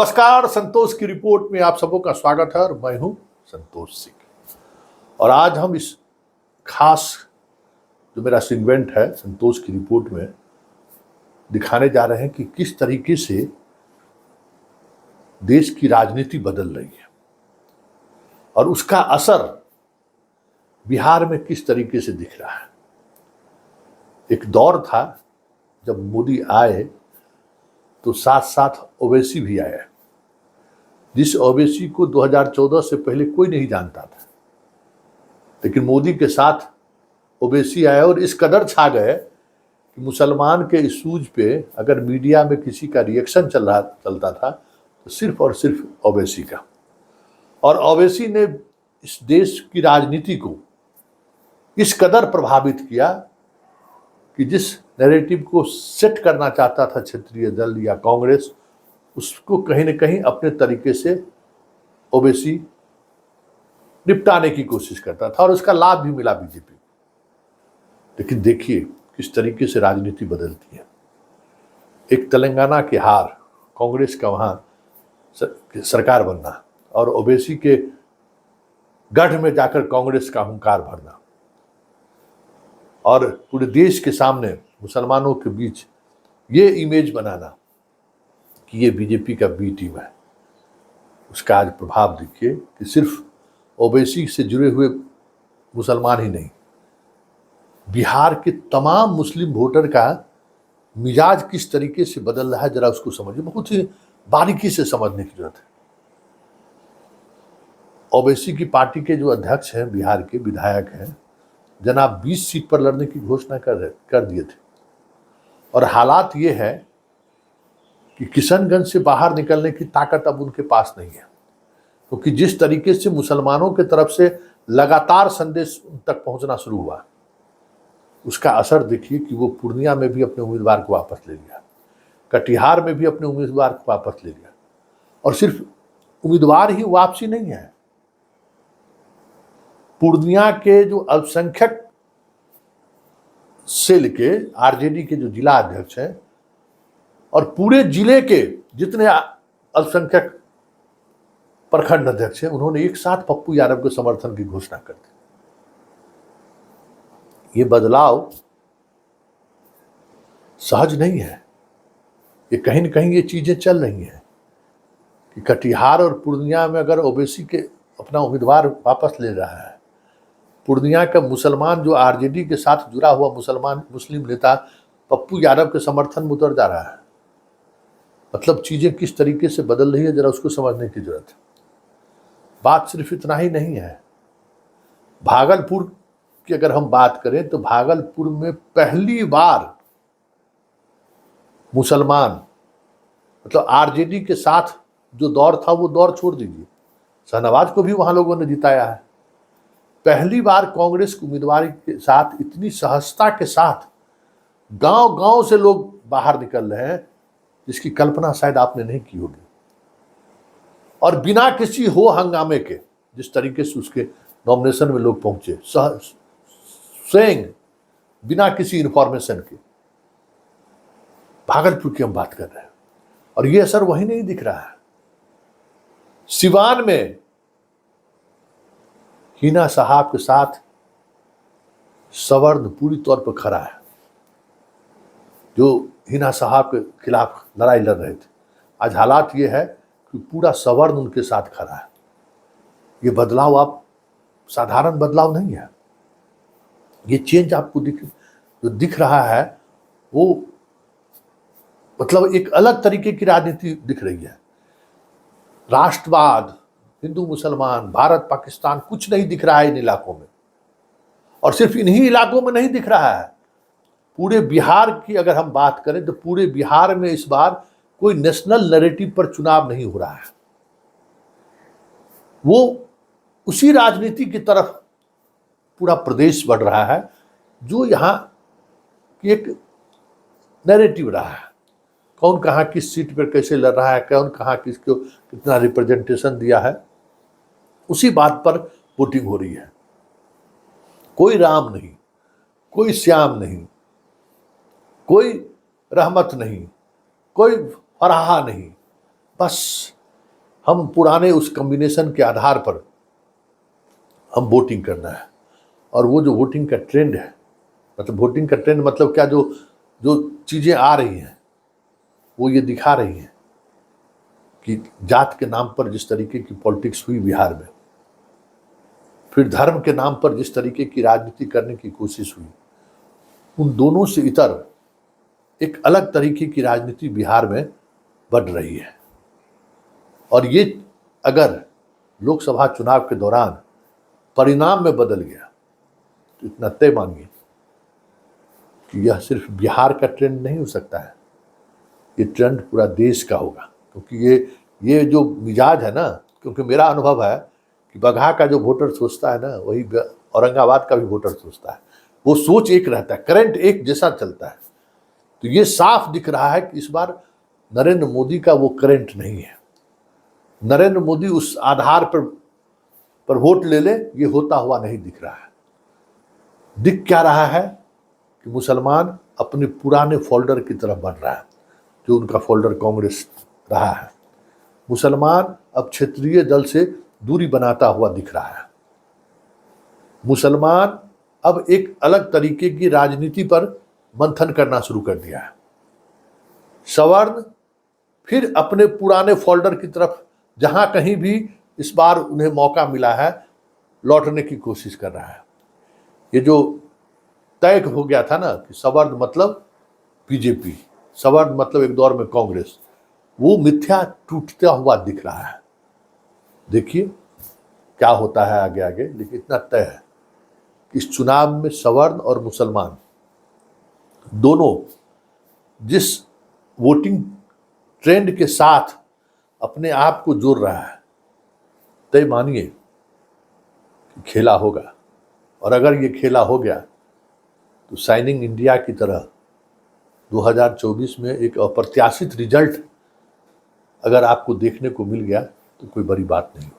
नमस्कार, संतोष की रिपोर्ट में आप सबों का स्वागत है और मैं हूं संतोष सिंह। और आज हम इस खास जो मेरा सेगमेंट है संतोष की रिपोर्ट में दिखाने जा रहे हैं कि किस तरीके से देश की राजनीति बदल रही है और उसका असर बिहार में किस तरीके से दिख रहा है। एक दौर था जब मोदी आए तो साथ साथ ओवैसी भी आया, जिस ओवैसी को 2014 से पहले कोई नहीं जानता था, लेकिन मोदी के साथ ओवैसी आया और इस कदर छा गए कि मुसलमान के इशूज पे अगर मीडिया में किसी का रिएक्शन चलता था तो सिर्फ और सिर्फ ओवैसी का। और ओवैसी ने इस देश की राजनीति को इस कदर प्रभावित किया कि जिस नैरेटिव को सेट करना चाहता था क्षेत्रीय दल या कांग्रेस, उसको कहीं न कहीं अपने तरीके से ओवैसी निपटाने की कोशिश करता था और उसका लाभ भी मिला बीजेपी को। लेकिन देखिए किस तरीके से राजनीति बदलती है। एक तेलंगाना की हार, कांग्रेस का वहाँ सरकार बनना और ओवैसी के गढ़ में जाकर कांग्रेस का हुंकार भरना और पूरे देश के सामने मुसलमानों के बीच ये इमेज बनाना कि ये बीजेपी का बी टीम है, उसका आज प्रभाव देखिए कि सिर्फ ओवैसी से जुड़े हुए मुसलमान ही नहीं, बिहार के तमाम मुस्लिम वोटर का मिजाज किस तरीके से बदल रहा है, जरा उसको समझिए। बहुत ही बारीकी से समझने की जरूरत है। ओवैसी की पार्टी के जो अध्यक्ष हैं, बिहार के विधायक हैं, जनाब 20 सीट पर लड़ने की घोषणा कर दिए थे और हालात ये है कि किशनगंज से बाहर निकलने की ताकत अब उनके पास नहीं है, क्योंकि जिस तरीके से मुसलमानों की तरफ से लगातार संदेश उन तक पहुंचना शुरू हुआ, उसका असर देखिए कि वो पूर्णिया में भी अपने उम्मीदवार को वापस ले लिया, कटिहार में भी अपने उम्मीदवार को वापस ले लिया। और सिर्फ उम्मीदवार ही वापसी नहीं है, पूर्णिया के जो अल्पसंख्यक सेल के आरजेडी के जो जिला अध्यक्ष हैं और पूरे जिले के जितने अल्पसंख्यक प्रखंड अध्यक्ष हैं, उन्होंने एक साथ पप्पू यादव के समर्थन की घोषणा कर दी। ये बदलाव सहज नहीं है, ये कहीं न कहीं ये चीजें चल रही हैं कि कटिहार और पूर्णिया में अगर ओवैसी के अपना उम्मीदवार वापस ले रहा है, पूर्णिया का मुसलमान जो आरजेडी के साथ जुड़ा हुआ मुस्लिम नेता पप्पू यादव के समर्थन में उतर जा रहा है, मतलब चीजें किस तरीके से बदल रही है, जरा उसको समझने की जरूरत है। बात सिर्फ इतना ही नहीं है। भागलपुर की अगर हम बात करें तो भागलपुर में पहली बार मुसलमान, मतलब आरजेडी के साथ जो दौर था वो दौर छोड़ दीजिए, शाहनवाज को भी वहां लोगों ने जिताया है। पहली बार कांग्रेस उम्मीदवार के साथ इतनी सहजता के साथ गांव गांव से लोग बाहर निकल रहे हैं, जिसकी कल्पना शायद आपने नहीं की होगी। और बिना किसी हो हंगामे के जिस तरीके से उसके नॉमिनेशन में लोग पहुंचे, स्वयं बिना किसी इंफॉर्मेशन के, भागलपुर की हम बात कर रहे हैं। और ये असर वही नहीं दिख रहा है। सिवान में हिना साहब के साथ सवर्ण पूरी तौर पर खड़ा है, जो हिना साहब के खिलाफ लड़ाई लड़ रहे थे। आज हालात ये है कि पूरा सवर्ण उनके साथ खड़ा है। ये बदलाव आप साधारण बदलाव नहीं है, ये चेंज आपको जो दिख रहा है वो मतलब एक अलग तरीके की राजनीति दिख रही है। राष्ट्रवाद, हिंदू मुसलमान, भारत पाकिस्तान कुछ नहीं दिख रहा है इन इलाकों में। और सिर्फ इन्हीं इलाकों में नहीं दिख रहा है, पूरे बिहार की अगर हम बात करें तो पूरे बिहार में इस बार कोई नेशनल नैरेटिव पर चुनाव नहीं हो रहा है। वो उसी राजनीति की तरफ पूरा प्रदेश बढ़ रहा है जो यहाँ की एक नैरेटिव रहा है। कौन कहाँ किस सीट पर कैसे लड़ रहा है, कौन कहाँ किसको कितना रिप्रेजेंटेशन दिया है, उसी बात पर वोटिंग हो रही है। कोई राम नहीं, कोई श्याम नहीं, कोई रहमत नहीं, कोई फराहा नहीं, बस हम पुराने उस कॉम्बिनेशन के आधार पर हम वोटिंग करना है। और वो जो वोटिंग का ट्रेंड है, मतलब वोटिंग का ट्रेंड मतलब क्या, जो जो चीज़ें आ रही हैं वो ये दिखा रही हैं कि जात के नाम पर जिस तरीके की पॉलिटिक्स हुई बिहार में, फिर धर्म के नाम पर जिस तरीके की राजनीति करने की कोशिश हुई, उन दोनों से इतर एक अलग तरीके की राजनीति बिहार में बढ़ रही है। और ये अगर लोकसभा चुनाव के दौरान परिणाम में बदल गया तो इतना तय मानिए कि यह सिर्फ बिहार का ट्रेंड नहीं हो सकता है, ये ट्रेंड पूरा देश का होगा। क्योंकि ये जो मिजाज है ना, क्योंकि मेरा अनुभव है कि बगहा का जो वोटर सोचता है ना, वही औरंगाबाद का भी वोटर सोचता है। वो सोच एक रहता है, करंट एक जैसा चलता है। तो ये साफ दिख रहा है कि इस बार नरेंद्र मोदी का वो करंट नहीं है। नरेंद्र मोदी उस आधार पर वोट ले ले, ये होता हुआ नहीं दिख रहा है। दिख क्या रहा है कि मुसलमान अपने पुराने फोल्डर की तरफ बढ़ रहा है, जो उनका फोल्डर कांग्रेस रहा है। मुसलमान अब क्षेत्रीय दल से दूरी बनाता हुआ दिख रहा है। मुसलमान अब एक अलग तरीके की राजनीति पर मंथन करना शुरू कर दिया है। सवर्ण फिर अपने पुराने फोल्डर की तरफ, जहां कहीं भी इस बार उन्हें मौका मिला है, लौटने की कोशिश कर रहा है। ये जो तय हो गया था ना कि सवर्ण मतलब बीजेपी, सवर्ण मतलब एक दौर में कांग्रेस, वो मिथ्या टूटता हुआ दिख रहा है। देखिए क्या होता है आगे आगे, लेकिन इतना तय है कि इस चुनाव में सवर्ण और मुसलमान दोनों जिस वोटिंग ट्रेंड के साथ अपने आप को जोड़ रहा है, तय मानिए कि खेला होगा। और अगर ये खेला हो गया तो शाइनिंग इंडिया की तरह 2024 में एक अप्रत्याशित रिजल्ट अगर आपको देखने को मिल गया तो कोई बड़ी बात नहीं।